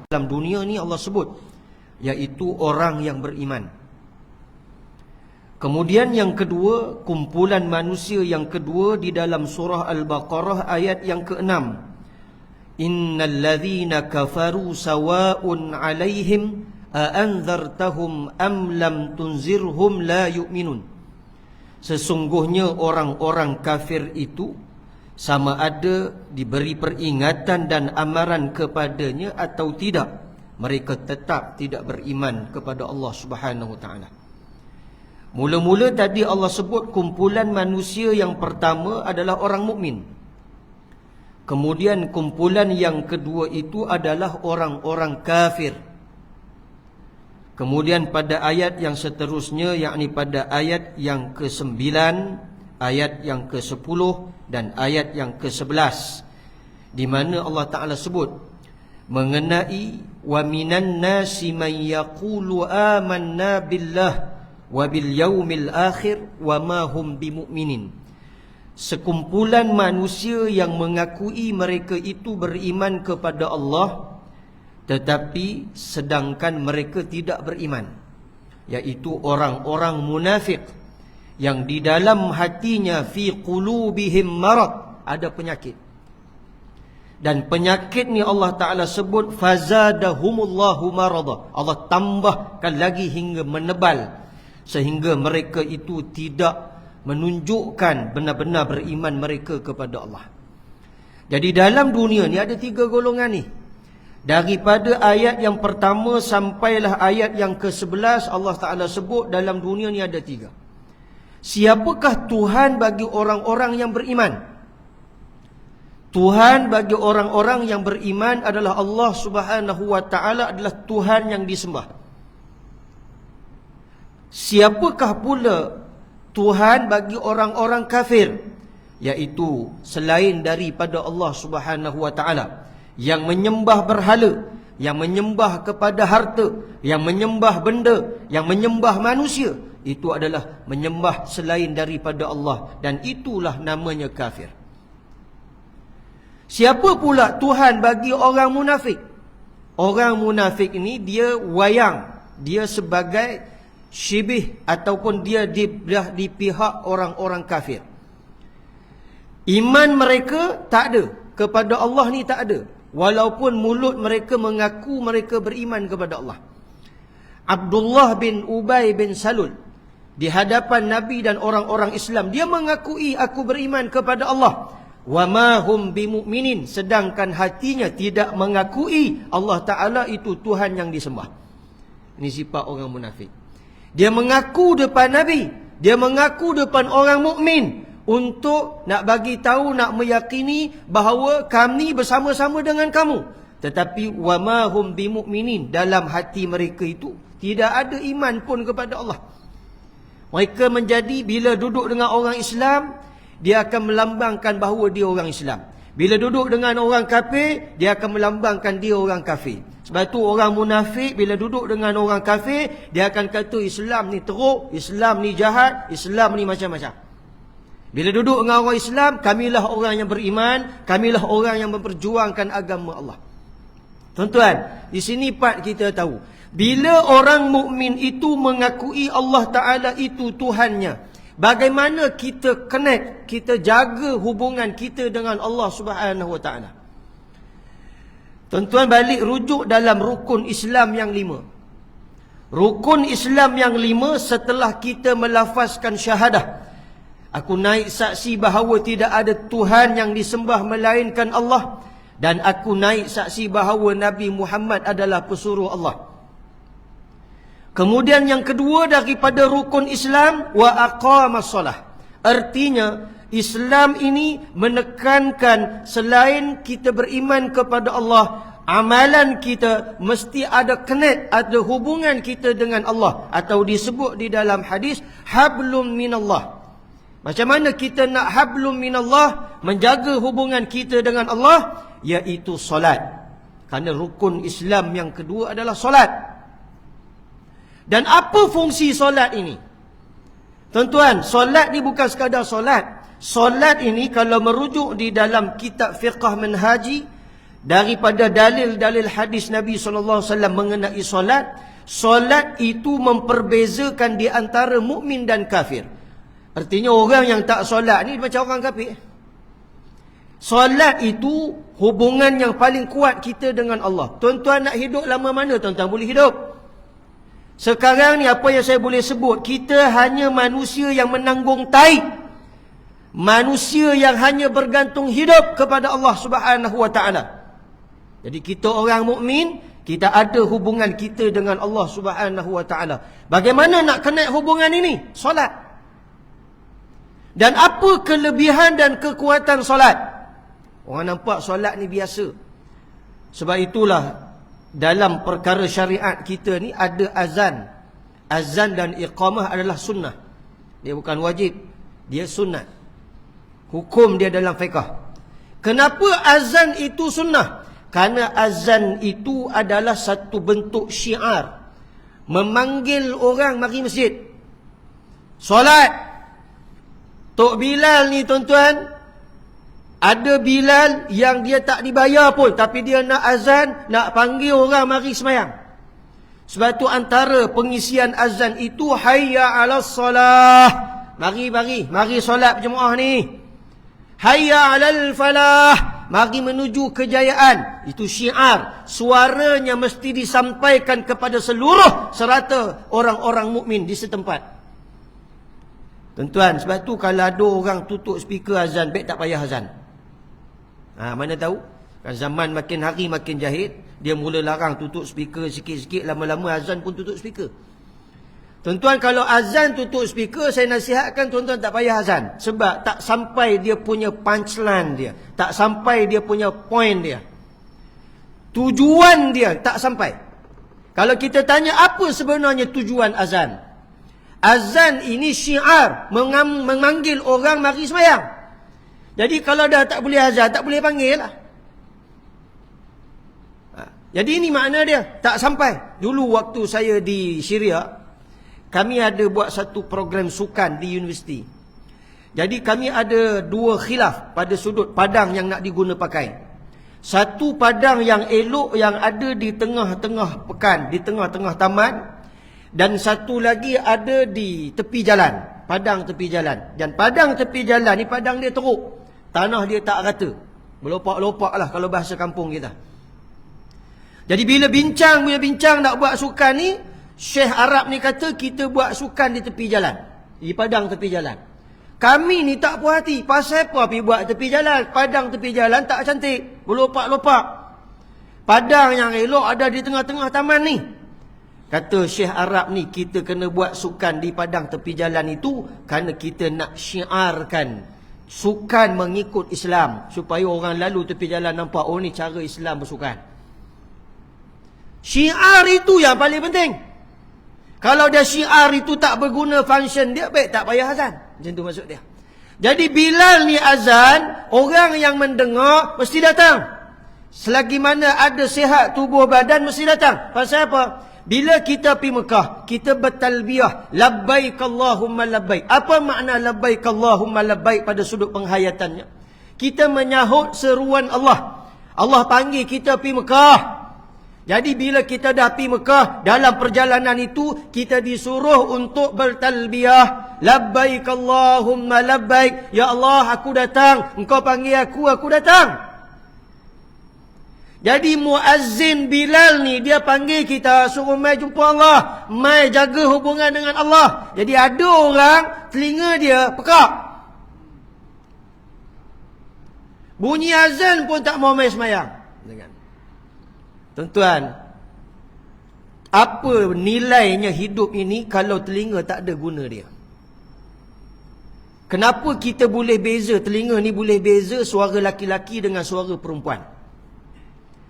dalam dunia ni Allah sebut, iaitu orang yang beriman. Kemudian yang kedua, kumpulan manusia yang kedua di dalam surah Al-Baqarah ayat yang ke-6. Innal ladzina kafaru sawa'un 'alaihim a'anzartahum am lam tunzirhum la yu'minun. Sesungguhnya orang-orang kafir itu sama ada diberi peringatan dan amaran kepadanya atau tidak, mereka tetap tidak beriman kepada Allah Subhanahu Wa Taala. Mula-mula tadi Allah sebut kumpulan manusia yang pertama adalah orang mukmin. Kemudian kumpulan yang kedua itu adalah orang-orang kafir. Kemudian pada ayat yang seterusnya, yakni pada ayat yang ke-9, ayat yang ke-10 dan ayat yang ke-11, di mana Allah Ta'ala sebut mengenai wa minan nasi man yaqulu amanna billah wa bil yaumil akhir wa ma hum bimu'minin. Sekumpulan manusia yang mengakui mereka itu beriman kepada Allah, tetapi sedangkan mereka tidak beriman, iaitu orang-orang munafik yang di dalam hatinya fi qulubihim marad, ada penyakit. Dan penyakit ni Allah Ta'ala sebut fazadahumullahu marada, Allah tambahkan lagi hingga menebal, sehingga mereka itu tidak menunjukkan benar-benar beriman mereka kepada Allah. Jadi dalam dunia ni ada 3 golongan ni. Daripada ayat yang pertama sampailah ayat yang ke-11, Allah Ta'ala sebut dalam dunia ni ada 3. Siapakah Tuhan bagi orang-orang yang beriman? Tuhan bagi orang-orang yang beriman adalah Allah Subhanahu Wa Ta'ala, adalah Tuhan yang disembah. Siapakah pula Tuhan bagi orang-orang kafir? Iaitu selain daripada Allah Subhanahu Wa Ta'ala, yang menyembah berhala, yang menyembah kepada harta, yang menyembah benda, yang menyembah manusia. Itu adalah menyembah selain daripada Allah, dan itulah namanya kafir. Siapa pula Tuhan bagi orang munafik? Orang munafik ini dia wayang, dia sebagai syibih ataupun dia di pihak orang-orang kafir. Iman mereka tak ada, kepada Allah ni tak ada, walaupun mulut mereka mengaku mereka beriman kepada Allah. Abdullah bin Ubay bin Salul di hadapan Nabi dan orang-orang Islam, dia mengakui aku beriman kepada Allah. Wa ma hum bimu'minin, sedangkan hatinya tidak mengakui Allah Ta'ala itu Tuhan yang disembah. Ini sifat orang munafik. Dia mengaku depan Nabi, dia mengaku depan orang mukmin untuk nak bagi tahu, nak meyakini bahawa kami bersama-sama dengan kamu. Tetapi wa ma hum bimu'minin, dalam hati mereka itu tidak ada iman pun kepada Allah. Mereka menjadi, bila duduk dengan orang Islam, dia akan melambangkan bahawa dia orang Islam. Bila duduk dengan orang kafir, dia akan melambangkan dia orang kafir. Sebab tu orang munafik bila duduk dengan orang kafir, dia akan kata Islam ni teruk, Islam ni jahat, Islam ni macam-macam. Bila duduk dengan orang Islam, kamilah orang yang beriman, kamilah orang yang memperjuangkan agama Allah. Tuan-tuan, di sini part kita tahu, bila orang mukmin itu mengakui Allah Ta'ala itu Tuhannya, bagaimana kita connect, kita jaga hubungan kita dengan Allah Subhanahu Wa Ta'ala. Tuan-tuan balik rujuk dalam rukun Islam yang 5. Rukun Islam yang 5, setelah kita melafazkan syahadah, aku naik saksi bahawa tidak ada Tuhan yang disembah melainkan Allah, dan aku naik saksi bahawa Nabi Muhammad adalah pesuruh Allah. Kemudian yang kedua daripada rukun Islam, wa aqamas solah. Artinya Islam ini menekankan selain kita beriman kepada Allah, amalan kita mesti ada connect, ada hubungan kita dengan Allah, atau disebut di dalam hadis hablum minallah. Macam mana kita nak hablum minallah, menjaga hubungan kita dengan Allah? Iaitu solat. Kerana rukun Islam yang kedua adalah solat. Dan apa fungsi solat ini? Tuan-tuan, solat ni bukan sekadar solat. Solat ini kalau merujuk di dalam kitab fiqh manhaji, daripada dalil-dalil hadis Nabi SAW mengenai solat, solat itu memperbezakan di antara mukmin dan kafir. Artinya orang yang tak solat ni macam orang kafir. Solat itu hubungan yang paling kuat kita dengan Allah. Tuan-tuan nak hidup lama mana tuan-tuan boleh hidup? Sekarang ni apa yang saya boleh sebut, kita hanya manusia yang menanggung taib. Manusia yang hanya bergantung hidup kepada Allah Subhanahu wa taala. Jadi kita orang mukmin, kita ada hubungan kita dengan Allah Subhanahu wa taala. Bagaimana nak connect hubungan ini? Solat. Dan apa kelebihan dan kekuatan solat? Orang nampak solat ni biasa. Sebab itulah dalam perkara syariat kita ni ada azan. Azan dan iqamah adalah sunnah. Dia bukan wajib, dia sunnat. Hukum dia dalam fiqh. Kenapa azan itu sunnah? Karena azan itu adalah satu bentuk syiar, memanggil orang mari masjid. Solat. Tok Bilal ni tuan-tuan, ada Bilal yang dia tak dibayar pun, tapi dia nak azan, nak panggil orang mari semayang. Sebab tu antara pengisian azan itu hayya 'alas salah. Mari solat berjemaah ni. Hayya 'alal falah. Mari menuju kejayaan. Itu syiar. Suaranya mesti disampaikan kepada seluruh serata orang-orang mukmin di setempat. Tuan-tuan, sebab tu kalau ada orang tutup speaker azan, baik tak payah azan. Mana tahu? Kan zaman makin hari makin jahil, dia mula larang tutup speaker sikit-sikit, lama-lama azan pun tutup speaker. Tuan-tuan, kalau azan tutup speaker, saya nasihatkan tuan-tuan tak payah azan. Sebab tak sampai dia punya punchline dia. Tak sampai dia punya point dia. Tujuan dia tak sampai. Kalau kita tanya apa sebenarnya tujuan azan? Azan ini syiar, memanggil orang mari sembahyang. Jadi kalau dah tak boleh azan, tak boleh panggil lah. Jadi ini makna dia, tak sampai. Dulu waktu saya di Syria, kami ada buat satu program sukan di universiti. Jadi kami ada dua khilaf pada sudut padang yang nak diguna pakai. Satu padang yang elok yang ada di tengah-tengah pekan, di tengah-tengah taman. Dan satu lagi ada di tepi jalan, padang tepi jalan. Dan padang tepi jalan ni padang dia teruk. Tanah dia tak rata. Berlopak-lopak lah kalau bahasa kampung kita. Jadi bila bincang nak buat sukan ni, Syekh Arab ni kata kita buat sukan di tepi jalan, di padang tepi jalan. Kami ni tak puas hati. Pasal apa pergi buat tepi jalan? Padang tepi jalan tak cantik, berlopak-lopak. Padang yang elok ada di tengah-tengah taman ni. Kata Syekh Arab ni, kita kena buat sukan di padang tepi jalan itu kerana kita nak syiarkan sukan mengikut Islam, supaya orang lalu tepi jalan nampak, oh ni cara Islam bersukan. Syiar itu yang paling penting. Kalau dia syiar itu tak berguna function dia, baik tak payah azan. Macam tu maksud dia. Jadi Bilal ni azan, orang yang mendengar mesti datang. Selagi mana ada sihat tubuh badan mesti datang. Pasal apa? Bila kita pergi Mekah, kita bertalbiyah, labbaik Allahumma labbaik. Apa makna labbaik Allahumma labbaik pada sudut penghayatannya? Kita menyahut seruan Allah. Allah panggil kita pergi Mekah. Jadi bila kita dah pergi Mekah, dalam perjalanan itu kita disuruh untuk bertalbiyah, labbaik Allahumma labbaik. Ya Allah, aku datang. Engkau panggil aku datang. Jadi muazzin Bilal ni, dia panggil kita, suruh mai jumpa Allah, mai jaga hubungan dengan Allah. Jadi ada orang telinga dia pekak, bunyi azan pun tak mau mai semayang. Tuan-tuan, apa nilainya hidup ini kalau telinga tak ada guna dia? Kenapa kita boleh beza, telinga ni boleh beza suara laki-laki dengan suara perempuan?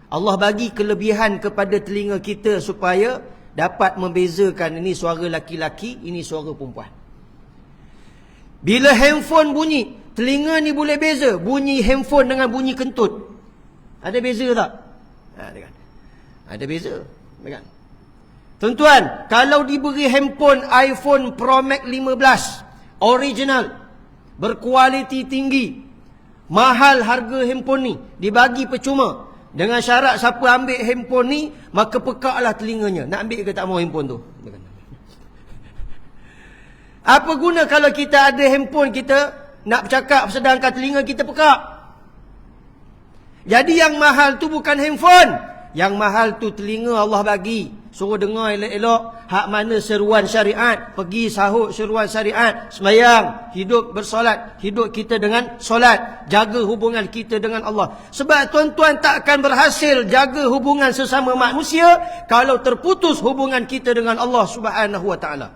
Allah bagi kelebihan kepada telinga kita supaya dapat membezakan ini suara laki-laki, ini suara perempuan. Bila handphone bunyi, telinga ni boleh beza bunyi handphone dengan bunyi kentut. Ada beza tak? Ada beza, kan? Tuan-tuan, kalau diberi handphone iPhone Pro Max 15 original, berkualiti tinggi, mahal harga handphone ni, dibagi percuma, Dengan syarat siapa ambil handphone ni, maka pekaklah telinganya. Nak ambil ke tak mau handphone tu? Apa guna kalau kita ada handphone, kita nak bercakap sedangkan telinga kita pekak? Jadi yang mahal tu bukan handphone. Yang mahal tu telinga Allah bagi. Suruh dengar elok-elok. Hak mana seruan syariat, pergi sahut seruan syariat. Sembahyang, hidup bersolat. Hidup kita dengan solat. Jaga hubungan kita dengan Allah. Sebab tuan-tuan tak akan berhasil jaga hubungan sesama manusia kalau terputus hubungan kita dengan Allah Subhanahu Wa Taala.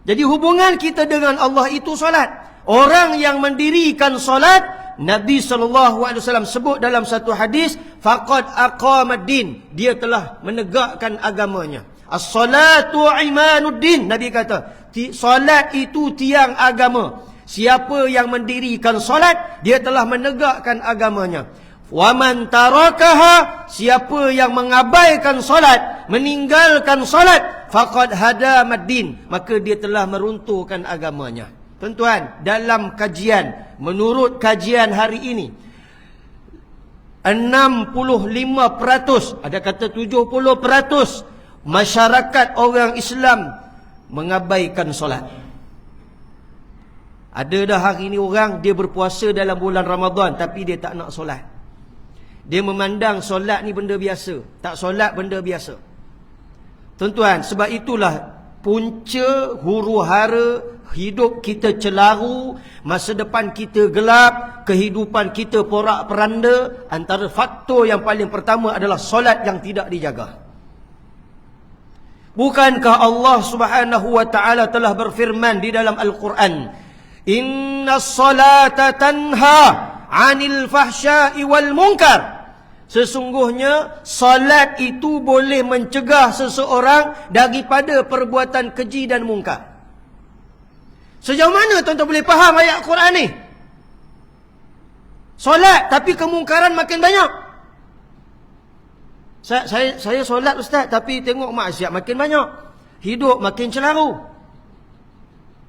Jadi hubungan kita dengan Allah itu solat. Orang yang mendirikan solat, Nabi SAW sebut dalam satu hadis, faqad aqamaddin, dia telah menegakkan agamanya. As-salatu imanuddin, Nabi kata, solat itu tiang agama. Siapa yang mendirikan solat, dia telah menegakkan agamanya. Wa man tarakaha, siapa yang mengabaikan solat, meninggalkan solat, faqad hadamaddin, maka dia telah meruntuhkan agamanya. Tuan-tuan, dalam kajian, menurut kajian hari ini, 65%, ada kata 70% masyarakat orang Islam mengabaikan solat. Ada dah hari ini orang, dia berpuasa dalam bulan Ramadan, tapi dia tak nak solat. Dia memandang solat ni benda biasa. Tak solat benda biasa. Tuan-tuan, sebab itulah punca huru hara hidup kita celaru, masa depan kita gelap, kehidupan kita porak-peranda. Antara faktor yang paling pertama adalah solat yang tidak dijaga. Bukankah Allah Subhanahu Wa Taala telah berfirman di dalam Al-Quran, Innas salata tanha 'anil fahsya'i wal munkar. Sesungguhnya salat itu boleh mencegah seseorang daripada perbuatan keji dan mungkar. Sejauh mana tuan-tuan boleh faham ayat Quran ni? Solat tapi kemungkaran makin banyak. Saya solat ustaz, tapi tengok maksiat makin banyak. Hidup makin celaru.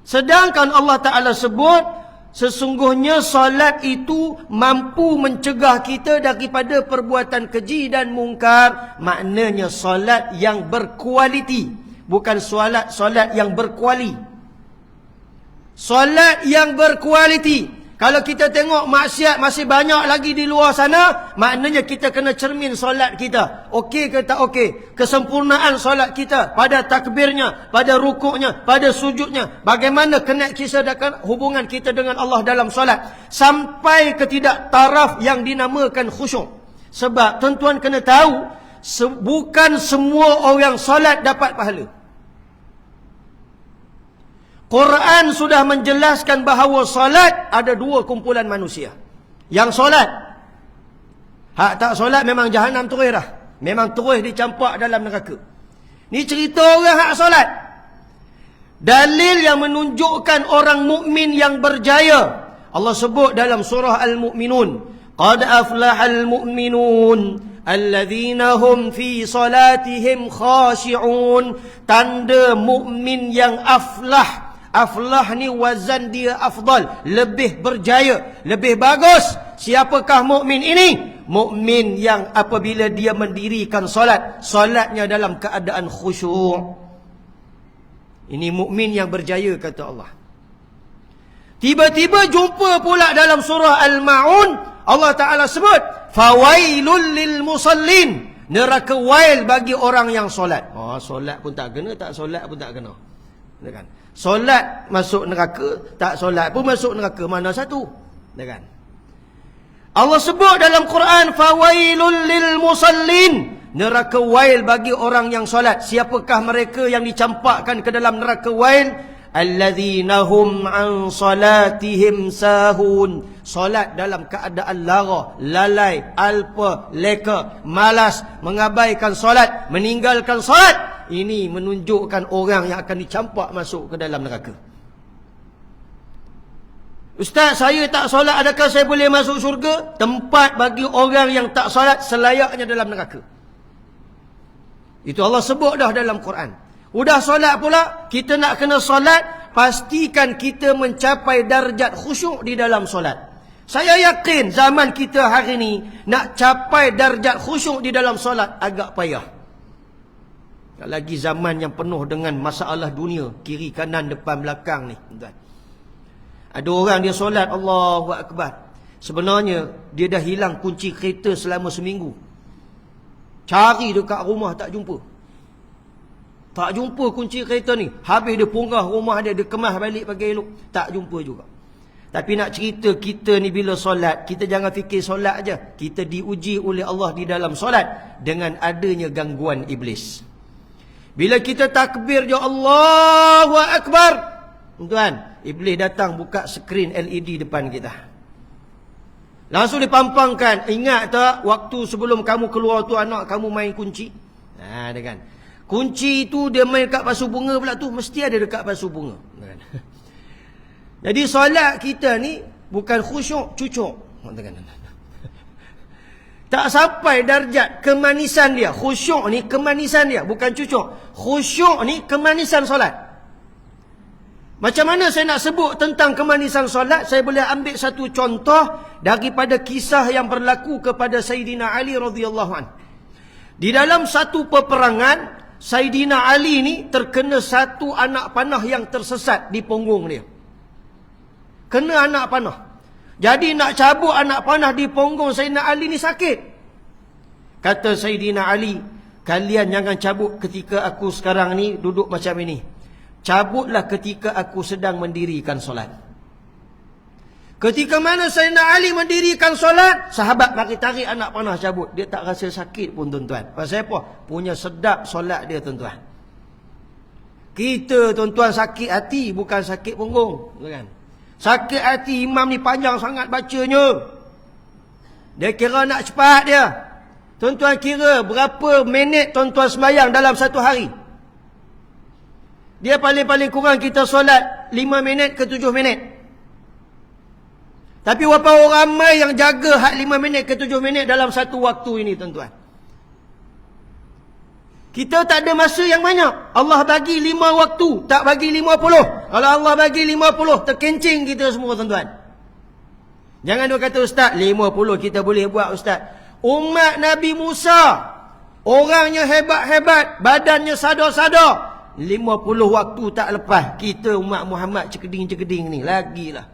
Sedangkan Allah Ta'ala sebut, sesungguhnya solat itu mampu mencegah kita daripada perbuatan keji dan mungkar. Maknanya solat yang berkualiti, bukan solat yang berkuali. Solat yang berkualiti. Kalau kita tengok maksiat masih banyak lagi di luar sana, maknanya kita kena cermin solat kita. Okey ke tak okey? Kesempurnaan solat kita pada takbirnya, pada rukuknya, pada sujudnya. Bagaimana kena kisahkan hubungan kita dengan Allah dalam solat. Sampai ke tidak taraf yang dinamakan khusyuk. Sebab tuan-tuan kena tahu, bukan semua orang solat dapat pahala. Quran sudah menjelaskan bahawa solat ada dua kumpulan manusia. Yang solat, hak tak solat memang jahanam terus dah. Memang terus dicampak dalam neraka. Ni cerita orang hak solat. Dalil yang menunjukkan orang mukmin yang berjaya. Allah sebut dalam surah Al-Mu'minun, qad aflahal mu'minun alladzina hum fi salatihim khashi'un. Tanda mukmin yang aflah. Aflah ni wazan dia afdal, lebih berjaya, lebih bagus. Siapakah mukmin ini? Mukmin yang apabila dia mendirikan solat, solatnya dalam keadaan khusyuk. Ini mukmin yang berjaya, kata Allah. Tiba-tiba jumpa pula dalam surah Al-Ma'un, Allah Ta'ala sebut, fawailul lil musallin, neraka wail bagi orang yang solat. Solat pun tak kena, tak solat pun tak kena. Kan? Solat masuk neraka, tak solat pun masuk neraka. Mana satu? Kan? Allah sebut dalam Quran, fawailul lil musallin, neraka wail bagi orang yang solat. Siapakah mereka yang dicampakkan ke dalam neraka wail? Alladzina hum an salatihim sahun. Solat dalam keadaan lara, lalai, alpa, leka, malas, mengabaikan solat, meninggalkan solat. Ini menunjukkan orang yang akan dicampak masuk ke dalam neraka. Ustaz, saya tak solat, adakah saya boleh masuk syurga? Tempat bagi orang yang tak solat selayaknya dalam neraka. Itu Allah sebut dah dalam Quran. Udah solat pula, kita nak kena solat, pastikan kita mencapai darjat khusyuk di dalam solat. Saya yakin zaman kita hari ni nak capai darjat khusyuk di dalam solat agak payah. Lagi zaman yang penuh dengan masalah dunia, kiri kanan depan belakang ni, tuan. Ada orang dia solat Allahu Akbar, sebenarnya dia dah hilang kunci kereta selama seminggu. Cari dekat rumah tak jumpa. Tak jumpa kunci kereta ni. Habis dia punggah rumah dia kemas balik bagi elok, tak jumpa juga. Tapi nak cerita, kita ni bila solat, kita jangan fikir solat aja. Kita diuji oleh Allah di dalam solat dengan adanya gangguan iblis. Bila kita takbir ya Allahu Akbar, tuan, iblis datang buka skrin LED depan kita. Langsung dipampangkan, ingat tak waktu sebelum kamu keluar tu anak kamu main kunci? Ada kan? Kunci itu dia main dekat pasu bunga pula tu, mesti ada dekat pasu bunga. Jadi solat kita ni bukan khusyuk, cucuk. Tak sampai darjat kemanisan dia. Khusyuk ni kemanisan dia, bukan cucuk. Khusyuk ni kemanisan solat. Macam mana saya nak sebut tentang kemanisan solat? Saya boleh ambil satu contoh daripada kisah yang berlaku kepada Sayyidina Ali radhiyallahu anhu. Di dalam satu peperangan, Sayyidina Ali ni terkena satu anak panah yang tersesat di punggung dia. Kena anak panah. Jadi nak cabut anak panah di punggung Sayyidina Ali ni sakit. Kata Sayyidina Ali, kalian jangan cabut ketika aku sekarang ni duduk macam ini. Cabutlah ketika aku sedang mendirikan solat. Ketika mana Sayyidina Ali mendirikan solat, sahabat bagi tarik anak panah cabut. Dia tak rasa sakit pun tuan-tuan. Pasal apa? Punya sedap solat dia tuan-tuan. Kita tuan-tuan sakit hati, bukan sakit punggung, kan? Sakit hati imam ni panjang sangat bacanya. Dia kira nak cepat dia. Tuan-tuan kira berapa minit tuan-tuan sembahyang dalam satu hari? Dia paling-paling kurang kita solat 5 minit ke 7 minit. Tapi berapa orang ramai yang jaga hak 5 minit ke 7 minit dalam satu waktu ini tuan-tuan? Kita tak ada masa yang banyak. Allah bagi 5 waktu, tak bagi 50. Kalau Allah bagi 50, terkencing kita semua tuan-tuan. Jangan dia kata ustaz, 50 kita boleh buat ustaz. Umat Nabi Musa, orangnya hebat-hebat, badannya sadar-sadar. 50 waktu tak lepas. Kita umat Muhammad cekeding-cekeding ni, lagilah.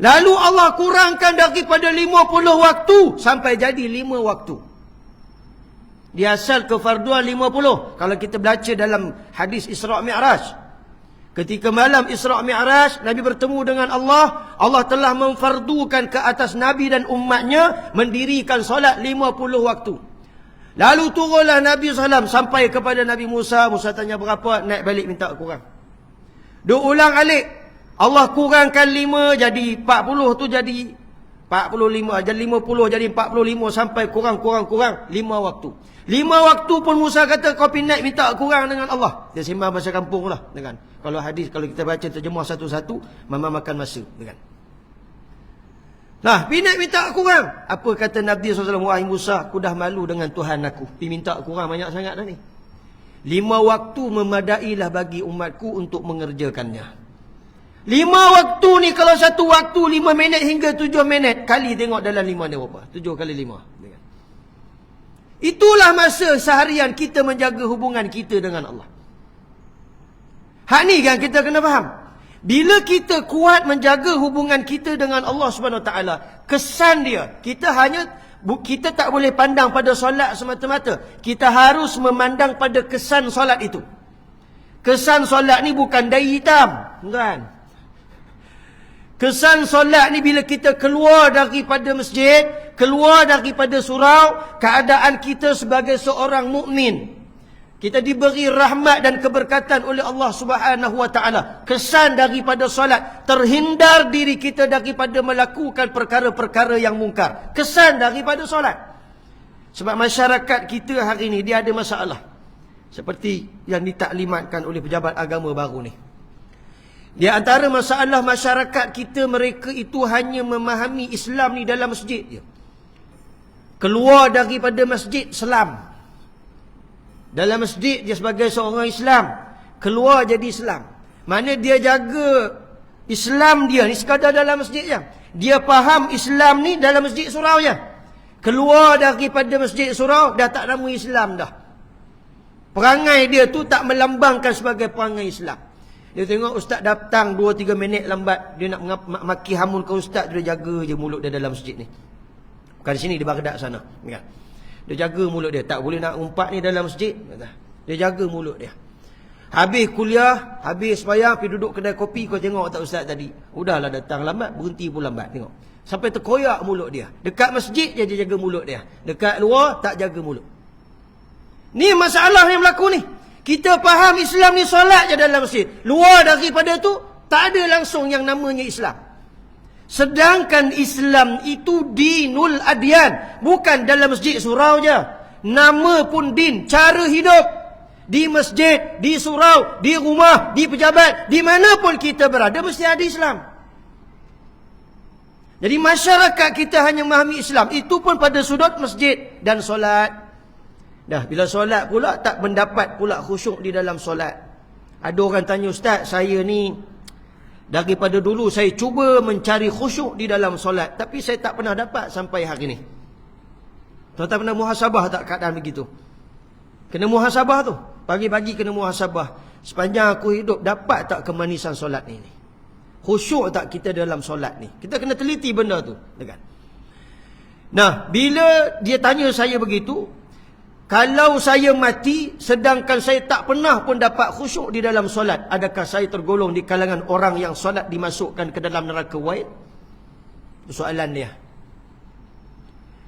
Lalu Allah kurangkan daripada 50 waktu sampai jadi 5 waktu. Dia asal ke farduan 50. Kalau kita baca dalam hadis Isra' Mi'raj, ketika malam Isra' Mi'raj Nabi bertemu dengan Allah, Allah telah memfardukan ke atas Nabi dan umatnya mendirikan solat 50 waktu. Lalu turunlah Nabi SAW sampai kepada Nabi Musa. Musa tanya berapa, naik balik minta kurang. Dia ulang alik, Allah kurangkan 5 jadi 40 tu jadi 45, jadi 50 jadi 45 sampai kurang 5 waktu. 5 waktu pun Musa kata kau pergi naik minta kurang dengan Allah. Dia sembang bahasa kampung lah, kan? Kalau hadis, kalau kita baca terjemah satu-satu, mama makan masa, kan? Nah, pergi naik minta kurang. Apa kata Nabi SAW? Wahai Musa, aku dah malu dengan Tuhan aku. Pergi minta kurang banyak sangat dah ni. 5 waktu memadailah bagi umatku untuk mengerjakannya. 5 waktu ni, kalau satu waktu 5 minit hingga 7 minit, kali tengok dalam 5 ni berapa? 7 kali 5. Itulah masa seharian kita menjaga hubungan kita dengan Allah. Hak ni kan kita kena faham. Bila kita kuat menjaga hubungan kita dengan Allah Subhanahu Wa Taala, kesan dia, kita tak boleh pandang pada solat semata-mata. Kita harus memandang pada kesan solat itu. Kesan solat ni bukan dai hitam, kan? Kesan solat ni bila kita keluar daripada masjid, keluar daripada surau, keadaan kita sebagai seorang mukmin. Kita diberi rahmat dan keberkatan oleh Allah Subhanahu Wa Taala. Kesan daripada solat, terhindar diri kita daripada melakukan perkara-perkara yang mungkar. Kesan daripada solat. Sebab masyarakat kita hari ni dia ada masalah. Seperti yang ditaklimatkan oleh pejabat agama baru ni. Di antara masalah masyarakat kita, mereka itu hanya memahami Islam ni dalam masjid je. Keluar daripada masjid, selam. Dalam masjid dia sebagai seorang Islam, keluar jadi Islam. Mana dia jaga Islam dia ni sekadar dalam masjid je. Dia faham Islam ni dalam masjid surau je. Keluar daripada masjid surau, dah tak nama Islam dah. Perangai dia tu tak melambangkan sebagai perangai Islam. Dia tengok ustaz datang 2-3 minit lambat, dia nak maki hamun ke ustaz, dia jaga je mulut dia dalam masjid ni. Bukan sini, di Baghdad sana. Kan? Dia jaga mulut dia, tak boleh nak umpat ni dalam masjid. Dia jaga mulut dia. Habis kuliah, habis sembahyang, pergi duduk kedai kopi, kau tengok tak ustaz tadi? Udahlah datang lambat, berhenti pun lambat, tengok. Sampai terkoyak mulut dia. Dekat masjid je dia jaga mulut dia. Dekat luar tak jaga mulut. Ni masalah yang berlaku ni. Kita faham Islam ni solat je dalam masjid. Luar daripada tu tak ada langsung yang namanya Islam. Sedangkan Islam itu dinul adyan, bukan dalam masjid surau je. Nama pun din, cara hidup. Di masjid, di surau, di rumah, di pejabat, di mana pun kita berada mesti ada Islam. Jadi masyarakat kita hanya memahami Islam itu pun pada sudut masjid dan solat. Dah bila solat pula tak mendapat pula khusyuk di dalam solat. Ada orang tanya, ustaz, saya ni daripada dulu saya cuba mencari khusyuk di dalam solat, tapi saya tak pernah dapat sampai hari ni. Tuan-tuan pernah muhasabah tak keadaan begitu? Kena muhasabah tu. Pagi-pagi kena muhasabah. Sepanjang aku hidup dapat tak kemanisan solat ni? Khusyuk tak kita dalam solat ni? Kita kena teliti benda tu. Nah, bila dia tanya saya begitu, kalau saya mati sedangkan saya tak pernah pun dapat khusyuk di dalam solat, adakah saya tergolong di kalangan orang yang solat dimasukkan ke dalam neraka waid? Soalan dia.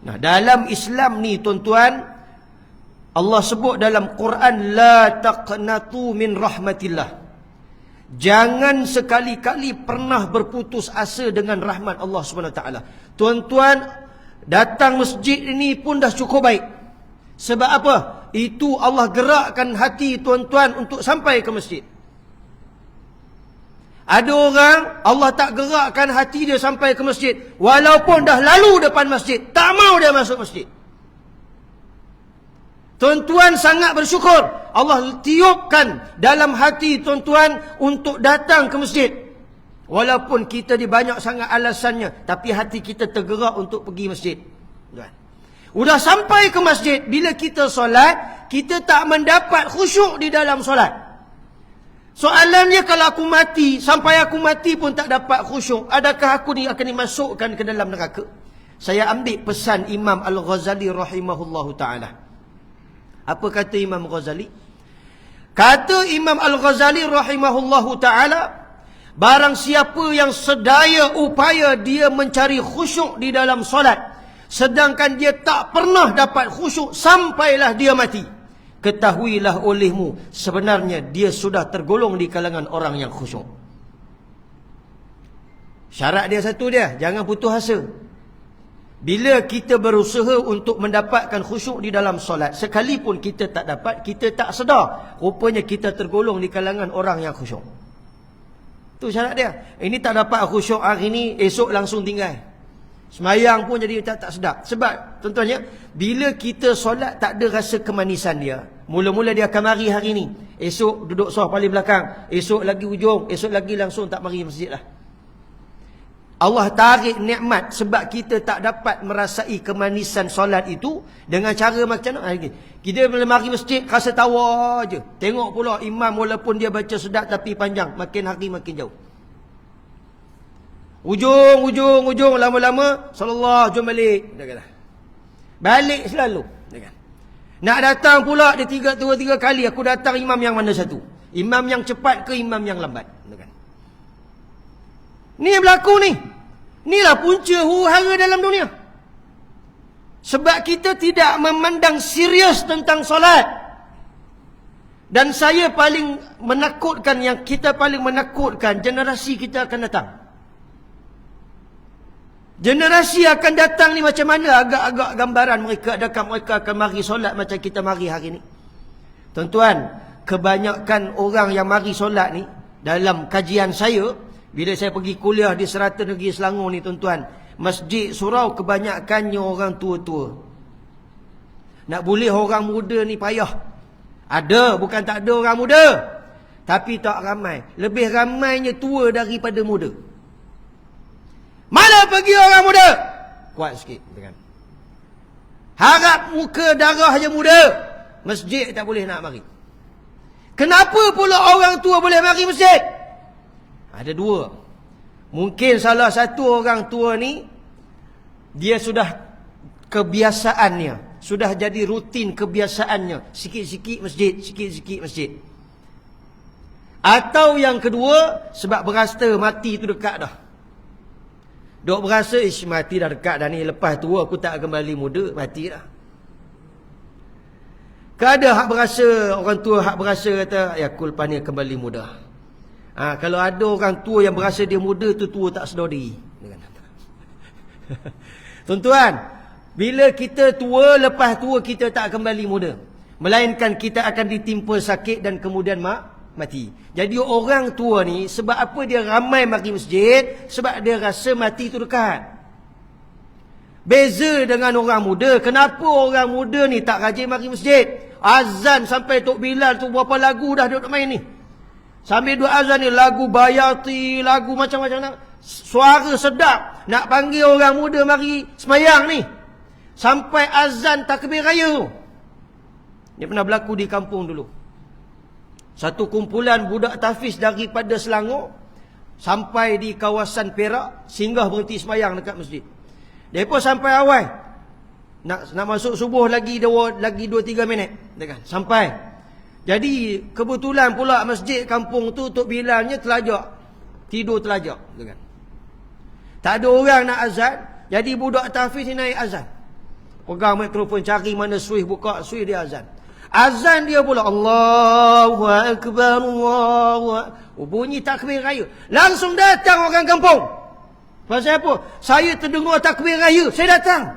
Nah, dalam Islam ni tuan-tuan, Allah sebut dalam Quran, la taqnatu min rahmatillah. Jangan sekali-kali pernah berputus asa dengan rahmat Allah SWT. Tuan-tuan, datang masjid ini pun dah cukup baik. Sebab apa? Itu Allah gerakkan hati tuan-tuan untuk sampai ke masjid. Ada orang Allah tak gerakkan hati dia sampai ke masjid, walaupun dah lalu depan masjid, tak mau dia masuk masjid. Tuan-tuan sangat bersyukur Allah tiupkan dalam hati tuan-tuan untuk datang ke masjid. Walaupun kita di banyak sangat alasannya, tapi hati kita tergerak untuk pergi masjid. Udah sampai ke masjid, bila kita solat, kita tak mendapat khusyuk di dalam solat. Soalannya, kalau aku mati, sampai aku mati pun tak dapat khusyuk, adakah aku ni akan dimasukkan ke dalam neraka? Saya ambil pesan Imam Al-Ghazali rahimahullahu ta'ala. Apa kata Imam Ghazali? Kata Imam Al-Ghazali rahimahullahu ta'ala, barang siapa yang sedaya upaya dia mencari khusyuk di dalam solat, sedangkan dia tak pernah dapat khusyuk sampailah dia mati, ketahuilah olehmu, sebenarnya dia sudah tergolong di kalangan orang yang khusyuk. Syarat dia satu dia, jangan putus asa. Bila kita berusaha untuk mendapatkan khusyuk di dalam solat, sekalipun kita tak dapat, kita tak sedar, rupanya kita tergolong di kalangan orang yang khusyuk. Itu syarat dia. Ini tak dapat khusyuk hari ni, esok langsung tinggal. Semayang pun jadi tak sedap. Sebab tuan-tuannya, bila kita solat tak ada rasa kemanisan dia, mula-mula dia akan mari hari ni, esok duduk soh paling belakang, esok lagi ujung, esok lagi langsung tak mari masjid lah. Allah tarik nikmat sebab kita tak dapat merasai kemanisan solat itu dengan cara macam mana? Kita bila mari masjid rasa tawa je. Tengok pula imam walaupun dia baca sedap tapi panjang, makin hari makin jauh. Ujung lama-lama sallallahu jom balik. Balik selalu. Nak datang pula dia tiga kali, aku datang imam yang mana satu? Imam yang cepat ke imam yang lambat? Ni yang berlaku ni. Inilah punca huru-hara dalam dunia. Sebab kita tidak memandang serius tentang solat. Dan saya paling menakutkan, yang kita paling menakutkan, generasi kita akan datang. Generasi akan datang ni macam mana agak-agak gambaran mereka, adakah mereka akan mari solat macam kita mari hari ni? Tuan-tuan, kebanyakan orang yang mari solat ni, dalam kajian saya, bila saya pergi kuliah di Serata Negeri Selangor ni tuan-tuan, masjid surau kebanyakannya orang tua-tua. Nak boleh orang muda ni payah. Ada, bukan tak ada orang muda, tapi tak ramai. Lebih ramainya tua daripada muda. Mana pergi orang muda? Kuat sikit. Kan? Harap muka darah je muda. Masjid tak boleh nak mari. Kenapa pula orang tua boleh mari masjid? Ada dua. Mungkin salah satu orang tua ni, dia sudah kebiasaannya. Sudah jadi rutin kebiasaannya. Sikit-sikit masjid, sikit-sikit masjid. Atau yang kedua, sebab berasa mati tu dekat dah. Dok berasa, mati dah dekat dah ni. Lepas tua aku tak kembali muda, mati dah. Ada hak berasa, orang tua hak berasa kata, ya aku lepas ni kembali muda. Kalau ada orang tua yang berasa dia muda tu, tua tak sedar diri. Tuan-tuan, bila kita tua, lepas tua kita tak kembali muda. Melainkan kita akan ditimpa sakit dan kemudian mati. Jadi orang tua ni, sebab apa dia ramai mari masjid? Sebab dia rasa mati tu dekat. Beza dengan orang muda. Kenapa orang muda ni tak rajin mari masjid? Azan sampai Tok Bilal tu berapa lagu dah duduk main ni. Sambil dua azan ni, lagu Bayati, lagu macam-macam. Suara sedap. Nak panggil orang muda mari semayang ni. Sampai azan takbir raya tu. Ini pernah berlaku di kampung dulu. Satu kumpulan budak tahfiz daripada Selangor sampai di kawasan Perak, singgah berhenti semayang dekat masjid. Mereka sampai awal. Nak masuk subuh lagi 2-3 minit. Sampai. Jadi kebetulan pula masjid kampung tu Tok Bilalnya telajak. Tidur telajak. Tak ada orang nak azan. Jadi budak tahfiz ni naik azan. Pegang mikrofon, cari mana switch, buka switch, dia azan. Azan dia pula Allahu Akbar, Allahu Akbar. Bunyi takbir raya. Langsung datang orang kampung. Pasal apa? Saya terdengar takbir raya, saya datang.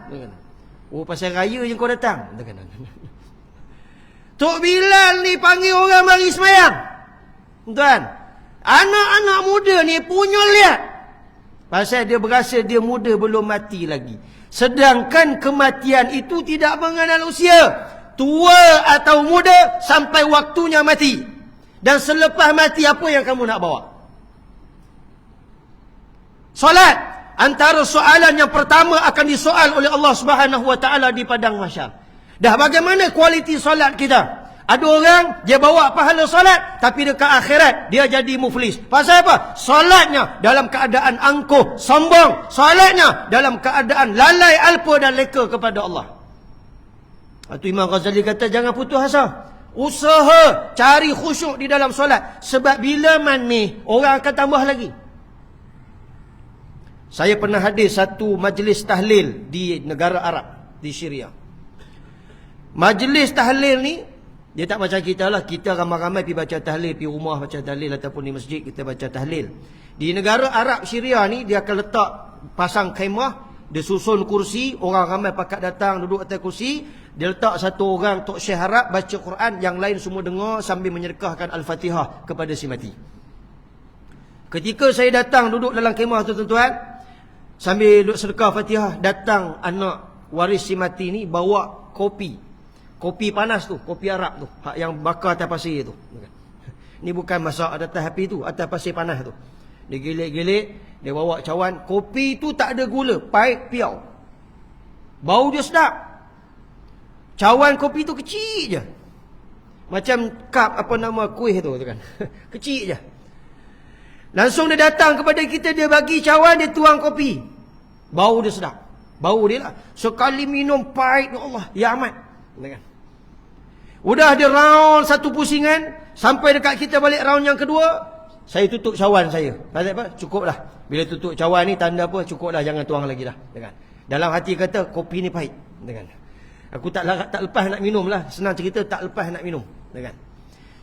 Pasal raya je kau datang. Tok Bilal ni panggil orang mari semayang. Tuan, anak-anak muda ni punya lihat. Pasal dia berasa dia muda, belum mati lagi. Sedangkan kematian itu tidak mengenal usia. Tua atau muda, sampai waktunya mati. Dan selepas mati, apa yang kamu nak bawa? Solat. Antara soalan yang pertama akan disoal oleh Allah Subhanahu Wa Taala di padang mahsyar. Dah bagaimana kualiti solat kita? Ada orang, dia bawa pahala solat, tapi dekat akhirat, dia jadi muflis. Pasal apa? Solatnya dalam keadaan angkuh, sombong. Solatnya dalam keadaan lalai, alpa dan leka kepada Allah. Itu Imam Ghazali kata, jangan putus asa. Usaha cari khusyuk di dalam solat. Sebab bila manih, orang akan tambah lagi. Saya pernah hadir satu majlis tahlil di negara Arab, di Syria. Majlis tahlil ni, dia tak macam kita lah. Kita ramai-ramai pergi baca tahlil, pergi rumah baca tahlil, ataupun di masjid kita baca tahlil. Di negara Arab Syria ni, dia akan letak, pasang khemah, dia susun kursi, orang ramai pakat datang duduk atas kursi. Dia letak satu orang Tok Syekh Arab baca Quran, yang lain semua dengar sambil menyedekahkan Al-Fatihah kepada si mati. Ketika saya datang duduk dalam khemah tu, tuan-tuan, sambil duduk sedekah Fatihah, datang anak waris si mati ni bawa kopi. Kopi panas tu, kopi Arab tu, yang bakar atas pasir tu. Ni bukan masak atas api tu, atas pasir panas tu. Dia gilik-gilik, dia bawa cawan. Kopi tu tak ada gula, pahit piau. Bau dia sedap. Cawan kopi tu kecil je. Macam kap apa nama kuih tu kan. Kecil je. Langsung dia datang kepada kita, dia bagi cawan, dia tuang kopi. Bau dia sedap. Bau dia lah. Sekali minum pahit, ya Allah, ya amat. Udah dia round satu pusingan, sampai dekat kita balik round yang kedua, saya tutup cawan saya. Pasal apa? Cukup lah. Bila tutup cawan ni, tanda apa? Cukup lah, jangan tuang lagi dah. Dalam hati kata, kopi ni pahit. Aku tak lepas nak minum lah. Senang cerita, tak lepas nak minum.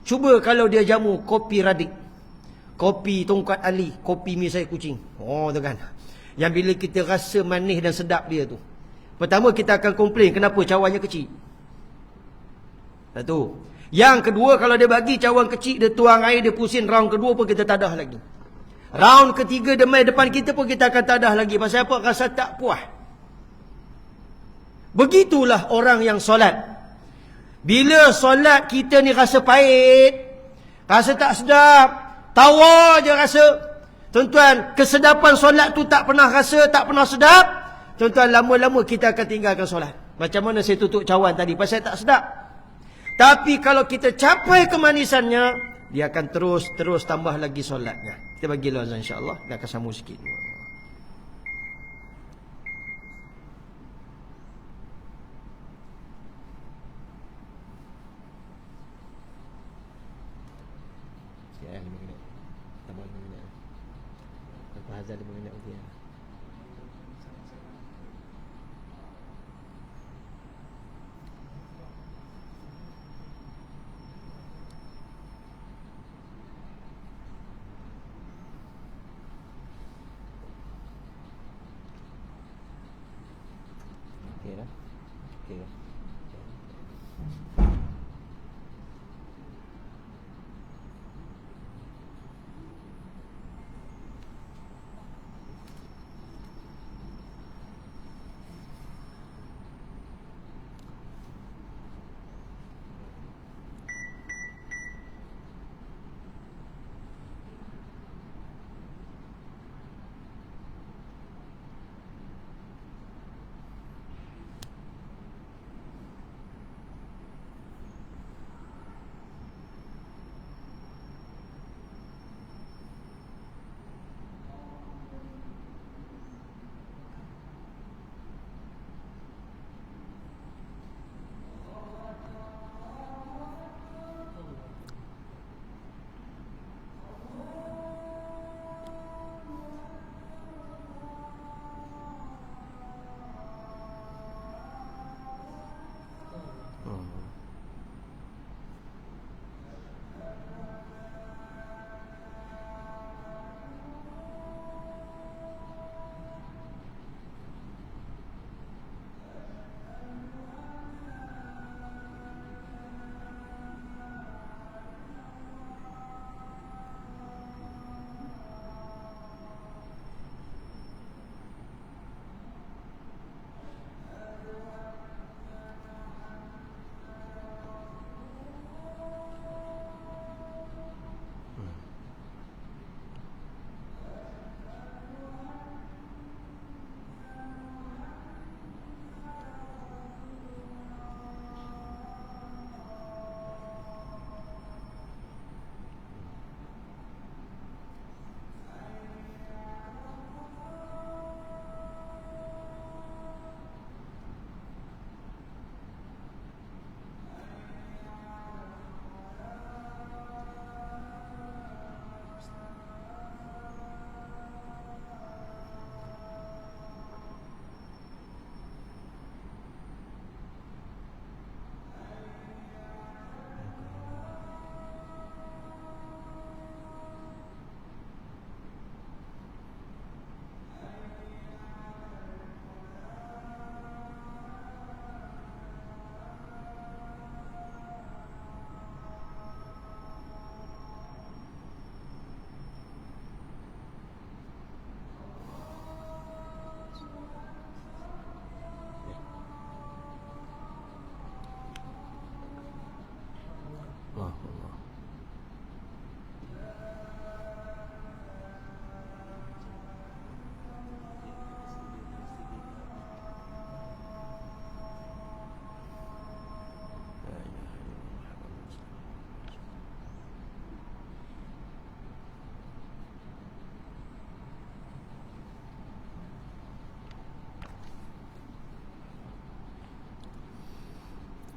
Cuba kalau dia jamu kopi radik, kopi tongkat ali, kopi mi saya kucing. Oh tu kan. Yang bila kita rasa manis dan sedap dia tu, pertama kita akan komplain kenapa cawannya kecil. Satu. Yang kedua, kalau dia bagi cawan kecil, dia tuang air, dia pusing, round kedua pun kita tadah lagi. Round ketiga demai depan kita pun kita akan tadah lagi. Pasal apa? Rasa tak puas. Begitulah orang yang solat. Bila solat kita ni rasa pahit, rasa tak sedap, tawa je rasa. Tuan-tuan, kesedapan solat tu tak pernah rasa, tak pernah sedap. Tuan-tuan, lama-lama kita akan tinggalkan solat. Macam mana saya tutup cawan tadi, pasal tak sedap. Tapi kalau kita capai kemanisannya, dia akan terus tambah lagi solatnya. Kita bagi azan insya-Allah, kita akan sambung sikit. Ya, 5 minit. Tambah 5 minit. Lepas azan 5 minit lagi. Okey dah. Okey dah.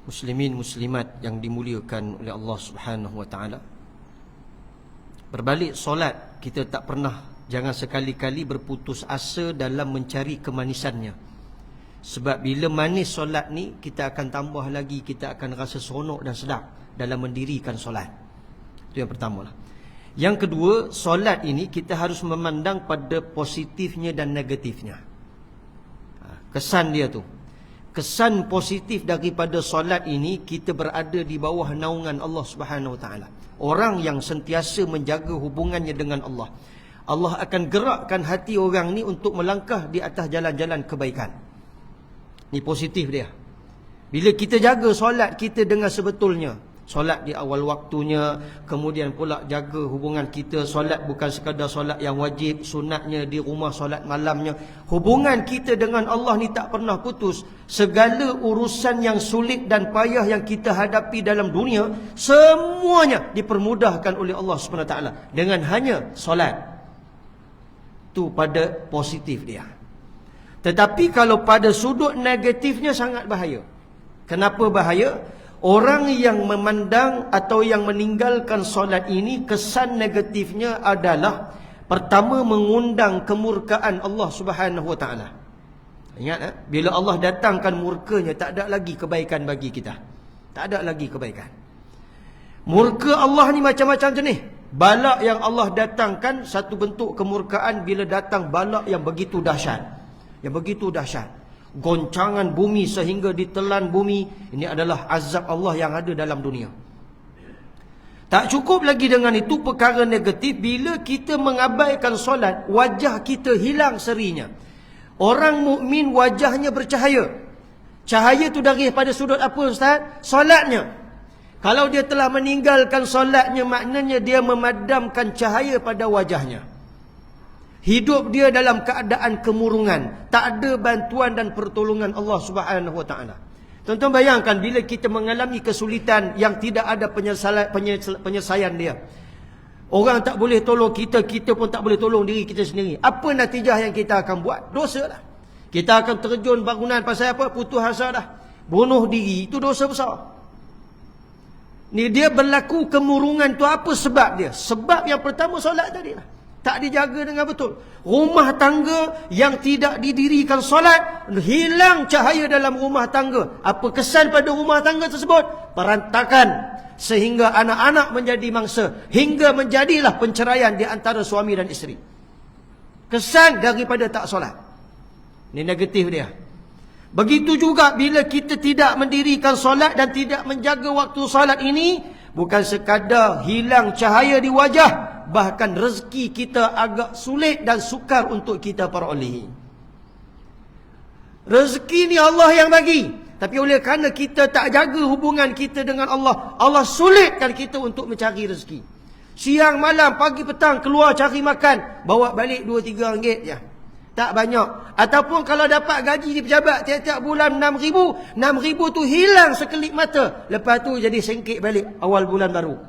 Muslimin muslimat yang dimuliakan oleh Allah Subhanahu wa taala. Berbalik solat, kita tak pernah, jangan sekali-kali berputus asa dalam mencari kemanisannya. Sebab bila manis solat ni, kita akan tambah lagi, kita akan rasa seronok dan sedap dalam mendirikan solat. Itu yang pertama lah. Yang kedua, solat ini kita harus memandang pada positifnya dan negatifnya. Kesan dia tu. Kesan positif daripada solat ini, kita berada di bawah naungan Allah Subhanahu Wa Taala. Orang yang sentiasa menjaga hubungannya dengan Allah, Allah akan gerakkan hati orang ni untuk melangkah di atas jalan-jalan kebaikan. Ni positif dia. Bila kita jaga solat kita dengan sebetulnya, Solat di awal waktunya, kemudian pula jaga hubungan kita. Solat bukan sekadar solat yang wajib, sunatnya di rumah, solat malamnya. Hubungan kita dengan Allah ni tak pernah putus. Segala urusan yang sulit dan payah yang kita hadapi dalam dunia, semuanya dipermudahkan oleh Allah SWT dengan hanya solat. Tu pada positif dia. Tetapi kalau pada sudut negatifnya sangat bahaya. Kenapa bahaya? Orang yang memandang atau yang meninggalkan solat ini, kesan negatifnya adalah pertama, mengundang kemurkaan Allah Subhanahu Wa Taala. Ingat, bila Allah datangkan murkanya, tak ada lagi kebaikan bagi kita. Tak ada lagi kebaikan. Murka Allah ni macam-macam jenis. Balak yang Allah datangkan, satu bentuk kemurkaan bila datang balak yang begitu dahsyat. Yang begitu dahsyat. Goncangan bumi sehingga ditelan bumi. Ini adalah azab Allah yang ada dalam dunia. Tak cukup lagi dengan itu, perkara negatif, bila kita mengabaikan solat, wajah kita hilang serinya. Orang mukmin wajahnya bercahaya. Cahaya tu daripada sudut apa, Ustaz? Solatnya. Kalau dia telah meninggalkan solatnya, maknanya dia memadamkan cahaya pada wajahnya. Hidup dia dalam keadaan kemurungan. Tak ada bantuan dan pertolongan Allah Subhanahu Wa Taala. Tuan-tuan bayangkan bila kita mengalami kesulitan yang tidak ada penyelesaian dia. Orang tak boleh tolong kita, kita pun tak boleh tolong diri kita sendiri. Apa natijah yang kita akan buat? Dosa lah. Kita akan terjun bangunan pasal apa? Putus asa dah. Bunuh diri, itu dosa besar. Ni dia berlaku kemurungan tu apa sebab dia? Sebab yang pertama solat tadi lah. Tak dijaga dengan betul. Rumah tangga yang tidak didirikan solat, hilang cahaya dalam rumah tangga. Apa kesan pada rumah tangga tersebut? Perantakan. Sehingga anak-anak menjadi mangsa. Hingga menjadilah penceraian di antara suami dan isteri. Kesan daripada tak solat. Ini negatif dia. Begitu juga bila kita tidak mendirikan solat dan tidak menjaga waktu solat ini, bukan sekadar hilang cahaya di wajah, bahkan rezeki kita agak sulit dan sukar untuk kita perolehi. Rezeki ni Allah yang bagi, tapi oleh kerana kita tak jaga hubungan kita dengan Allah, Allah sulitkan kita untuk mencari rezeki. Siang, malam, pagi, petang keluar cari makan, bawa balik 2-3 ringgit je. Tak banyak. Ataupun kalau dapat gaji di pejabat tiap-tiap bulan 6,000, 6,000 tu hilang sekelip mata. Lepas tu jadi sengkit balik awal bulan baru.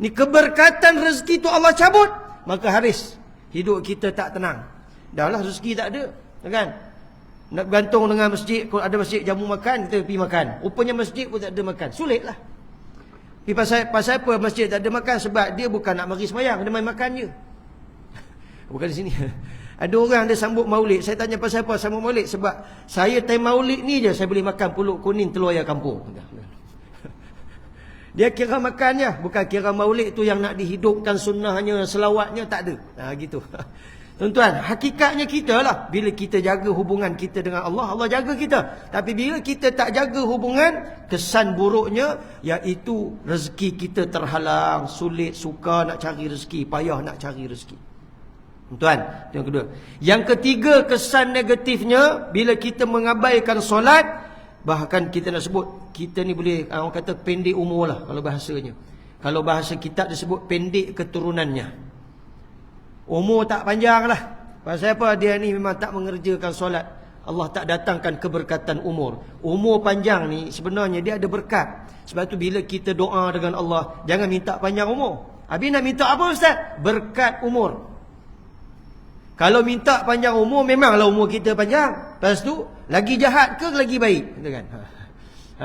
Ni keberkatan rezeki tu Allah cabut, maka habis. Hidup kita tak tenang. Dah lah rezeki tak ada, kan? Nak bergantung dengan masjid. Kalau ada masjid jamu makan, kita pergi makan. Rupanya masjid pun tak ada makan. Sulit lah. Tapi pasal apa masjid tak ada makan? Sebab dia bukan nak mari sembahyang, dia main makan je. Bukan di sini. Ada orang dia sambut maulid. Saya tanya pasal apa sambut maulid? Sebab saya time maulid ni je saya boleh makan pulut kuning telur ayam kampung. Dia kira makannya, bukan kira maulid tu yang nak dihidupkan sunnahnya, selawatnya, tak ada. Gitu. Tuan-tuan, hakikatnya kita lah, bila kita jaga hubungan kita dengan Allah, Allah jaga kita. Tapi bila kita tak jaga hubungan, kesan buruknya iaitu rezeki kita terhalang, sulit, sukar nak cari rezeki, payah nak cari rezeki. Tuan, yang kedua. Yang ketiga, kesan negatifnya bila kita mengabaikan solat, bahkan kita nak sebut, kita ni boleh orang kata pendek umur lah kalau bahasanya. Kalau bahasa kitab disebut pendek keturunannya. Umur tak panjang lah. Pasal apa? Dia ni memang tak mengerjakan solat. Allah tak datangkan keberkatan umur. Umur panjang ni sebenarnya dia ada berkat. Sebab tu bila kita doa dengan Allah, jangan minta panjang umur. Habis nak minta apa, Ustaz? Berkat umur. Kalau minta panjang umur, memanglah umur kita panjang. Lepas tu, lagi jahat ke lagi baik? Itu kan?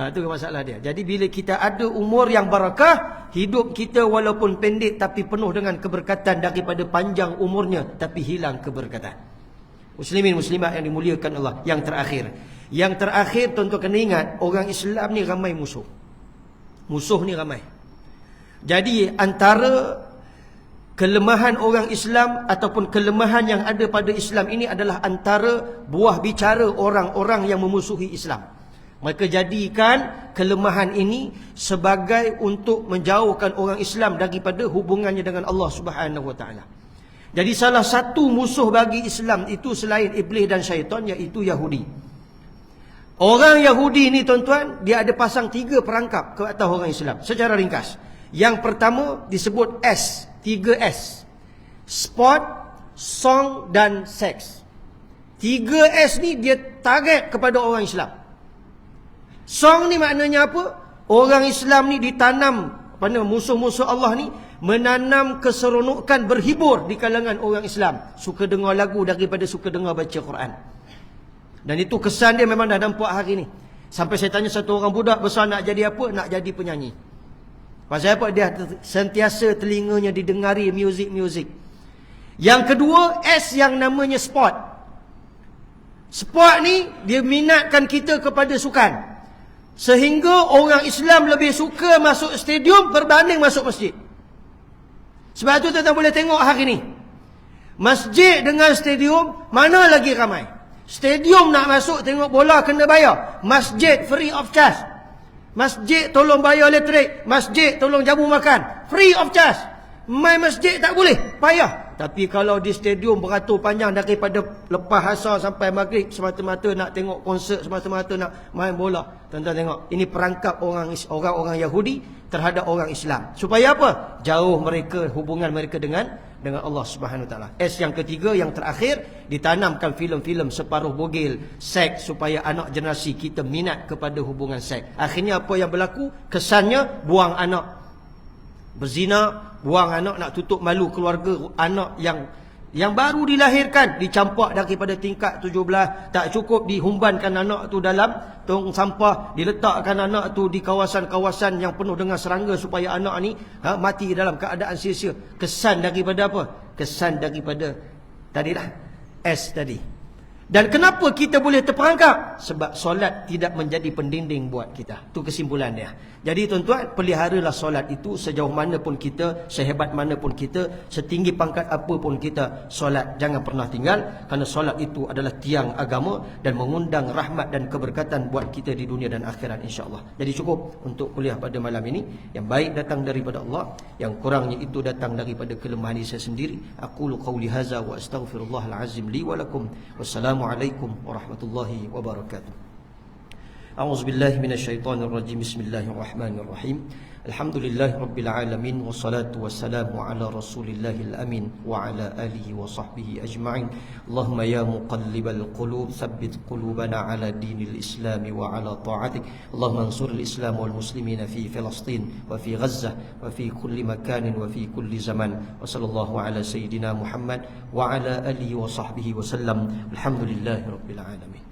Itu masalah dia. Jadi bila kita ada umur yang barakah, hidup kita walaupun pendek tapi penuh dengan keberkatan daripada panjang umurnya, tapi hilang keberkatan. Muslimin muslimat yang dimuliakan Allah. Yang terakhir tuan-tuan kena ingat, orang Islam ni ramai musuh. Musuh ni ramai. Jadi antara kelemahan orang Islam ataupun kelemahan yang ada pada Islam ini adalah antara buah bicara orang-orang yang memusuhi Islam. Maka jadikan kelemahan ini sebagai untuk menjauhkan orang Islam daripada hubungannya dengan Allah Subhanahu Wa Taala. Jadi salah satu musuh bagi Islam itu selain iblis dan syaitan, iaitu Yahudi. Orang Yahudi ni tuan-tuan, dia ada pasang 3 perangkap ke atas orang Islam. Secara ringkas. Yang pertama disebut S, 3S. Sport, song dan seks. 3S ni dia target kepada orang Islam. Song ni maknanya apa? Orang Islam ni ditanam, musuh-musuh Allah ni menanam keseronokan berhibur di kalangan orang Islam. Suka dengar lagu daripada suka dengar baca Quran. Dan itu kesan dia memang dah nampak hari ni. Sampai saya tanya satu orang budak, besar nak jadi apa? Nak jadi penyanyi. Pasal apa? Dia sentiasa telinganya didengari muzik-muzik. Yang kedua, S yang namanya sport. Sport ni dia minatkan kita kepada sukan. Sehingga orang Islam lebih suka masuk stadium berbanding masuk masjid. Sebab tu tuan-tuan boleh tengok hari ni. Masjid dengan stadium, mana lagi ramai? Stadium nak masuk tengok bola kena bayar. Masjid free of charge. Masjid tolong bayar elektrik. Masjid tolong jamu makan. Free of charge. Main masjid tak boleh, payah. Tapi kalau di stadium beratur panjang daripada lepas asar sampai maghrib, semata-mata nak tengok konsert, semata-mata nak main bola. Tuan-tuan tengok, ini perangkap orang-orang Yahudi terhadap orang Islam. Supaya apa? Jauh mereka, hubungan mereka dengan Allah Subhanahu Wa Taala. S yang ketiga, yang terakhir, ditanamkan filem-filem separuh bogil, seks, supaya anak generasi kita minat kepada hubungan seks. Akhirnya apa yang berlaku? Kesannya buang anak, berzina, buang anak, nak tutup malu keluarga anak yang baru dilahirkan, dicampak daripada tingkat 17, tak cukup dihumbankan anak tu dalam tong sampah, diletakkan anak tu di kawasan-kawasan yang penuh dengan serangga supaya anak ni mati dalam keadaan sia-sia. Kesan daripada apa? Kesan daripada tadilah S tadi. Dan kenapa kita boleh terperangkap? Sebab solat tidak menjadi pendinding buat kita. Itu kesimpulan dia. Jadi tuan-tuan, peliharalah solat itu sejauh mana pun kita, sehebat mana pun kita, setinggi pangkat apa pun kita, solat jangan pernah tinggal. Kerana solat itu adalah tiang agama dan mengundang rahmat dan keberkatan buat kita di dunia dan akhirat, insya-Allah. Jadi cukup untuk kuliah pada malam ini. Yang baik datang daripada Allah, yang kurangnya itu datang daripada kelemahan diri saya sendiri. Aqulu qawli hadza wa astaghfirullahal azim li wa lakum. Wassalamualaikum warahmatullahi wabarakatuh. A'udzu billahi minasyaitonir rajim. Bismillahirrahmanirrahim. Alhamdulillahi rabbil alamin wassalatu wassalamu ala rasulillahil amin wa ala alihi wa sahbihi ajma'in. Allahumma ya muqallibal qulub tsabbit qulubana ala dinil islam wa ala ta'atik. Allahumma ansuril islam wal muslimina fi Filastin wa fi Gazzah wa fi kulli makanin wa fi kulli zaman. Wa sallallahu ala sayyidina Muhammad wa ala alihi wa sahbihi wa sallam. Alhamdulillahi rabbil alamin.